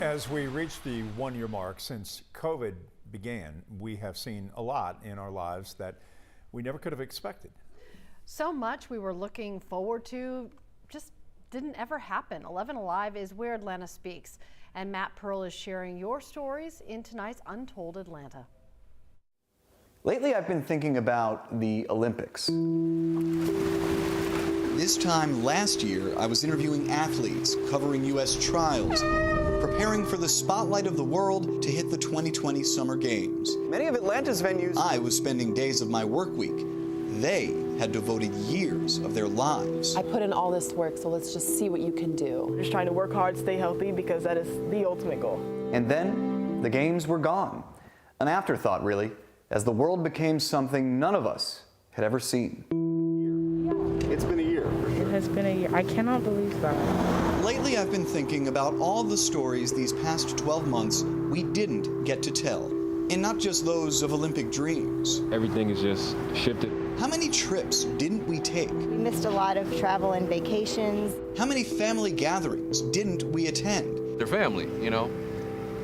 As we reach the one-year mark since COVID began, we have seen a lot in our lives that we never could have expected. So much we were looking forward to just didn't ever happen. 11 Alive is where Atlanta speaks, and Matt Pearl is sharing your stories in tonight's Untold Atlanta. Lately, I've been thinking about the Olympics. This time last year, I was interviewing athletes, covering U.S. trials, preparing for the spotlight of the world to hit the 2020 Summer Games. Many of Atlanta's venues, I was spending days of my work week. They had devoted years of their lives. I put in all this work, so let's just see what you can do. Just trying to work hard, stay healthy, because that is the ultimate goal. And then, the games were gone. An afterthought, really, as the world became something none of us had ever seen. It's been a year. It has been a year. I cannot believe that. Lately, I've been thinking about all the stories these past 12 months we didn't get to tell. And not just those of Olympic dreams. Everything is just shifted. How many trips didn't we take? We missed a lot of travel and vacations. How many family gatherings didn't we attend? Their family,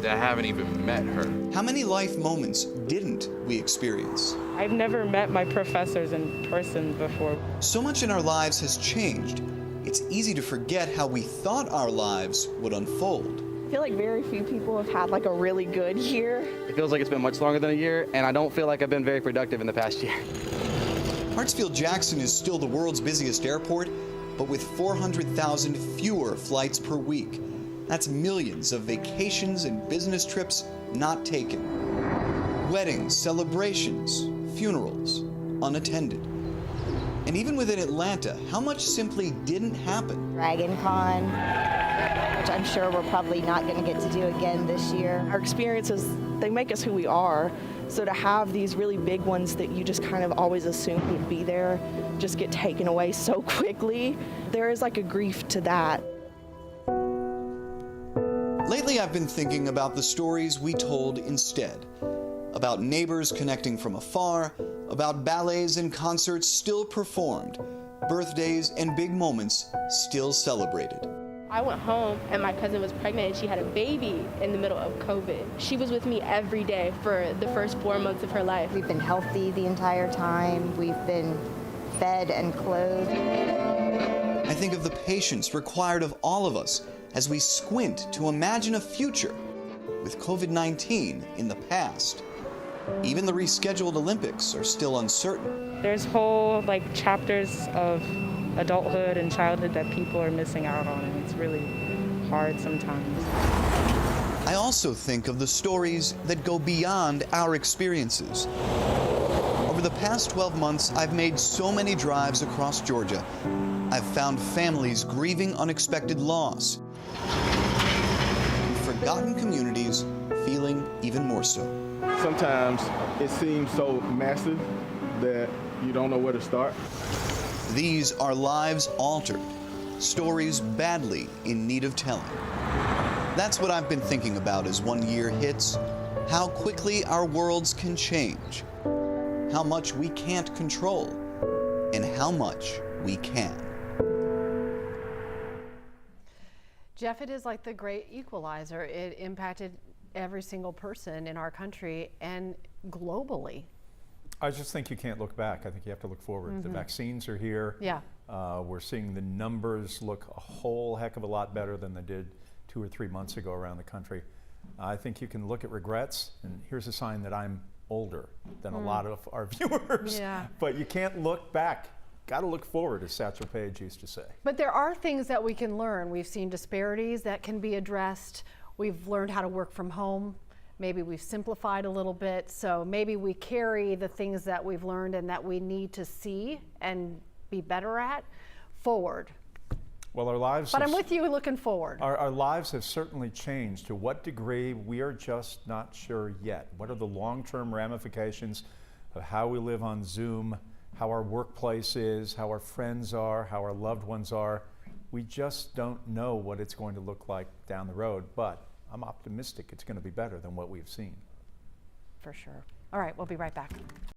that haven't even met her. How many life moments didn't we experience? I've never met my professors in person before. So much in our lives has changed. It's easy to forget how we thought our lives would unfold. I feel like very few people have had like a really good year. It feels like it's been much longer than a year, and I don't feel like I've been very productive in the past year. Hartsfield-Jackson is still the world's busiest airport, but with 400,000 fewer flights per week. That's millions of vacations and business trips not taken. Weddings, celebrations, funerals, unattended. And even within Atlanta, how much simply didn't happen? Dragon Con, which I'm sure we're probably not going to get to do again this year. Our experiences, they make us who we are. So to have these really big ones that you just kind of always assume would be there, just get taken away so quickly, there is like a grief to that. Lately, I've been thinking about the stories we told instead. About neighbors connecting from afar, about ballets and concerts still performed, birthdays and big moments still celebrated. I went home and my cousin was pregnant and she had a baby in the middle of COVID. She was with me every day for the first 4 months of her life. We've been healthy the entire time. We've been fed and clothed. I think of the patience required of all of us as we squint to imagine a future with COVID-19 in the past. Even the rescheduled Olympics are still uncertain. There's whole chapters of adulthood and childhood that people are missing out on, and it's really hard sometimes. I also think of the stories that go beyond our experiences. Over the past 12 months, I've made so many drives across Georgia. I've found families grieving unexpected loss. Forgotten communities feeling even more so. Sometimes it seems so massive that you don't know where to start. These are lives altered, stories badly in need of telling. That's what I've been thinking about as one year hits, how quickly our worlds can change, how much we can't control, and how much we can. Jeff, it is like the great equalizer. It impacted every single person in our country and globally. I just think you can't look back. I think you have to look forward. The vaccines are here. Yeah. We're seeing the numbers look a whole heck of a lot better than they did 2 or 3 months ago around the country. I think you can look at regrets, and here's a sign that I'm older than a lot of our viewers. Yeah. But you can't look back. Got to look forward, as Satchel Paige used to say. But there are things that we can learn. We've seen disparities that can be addressed. We've learned how to work from home. Maybe we've simplified a little bit. So maybe we carry the things that we've learned and that we need to see and be better at forward. Well, our lives. But I'm with you looking forward. Our lives have certainly changed. To what degree, we are just not sure yet. What are the long-term ramifications of how we live on Zoom, how our workplace is, how our friends are, how our loved ones are? We just don't know what it's going to look like down the road, but I'm optimistic it's going to be better than what we've seen. For sure. All right, we'll be right back.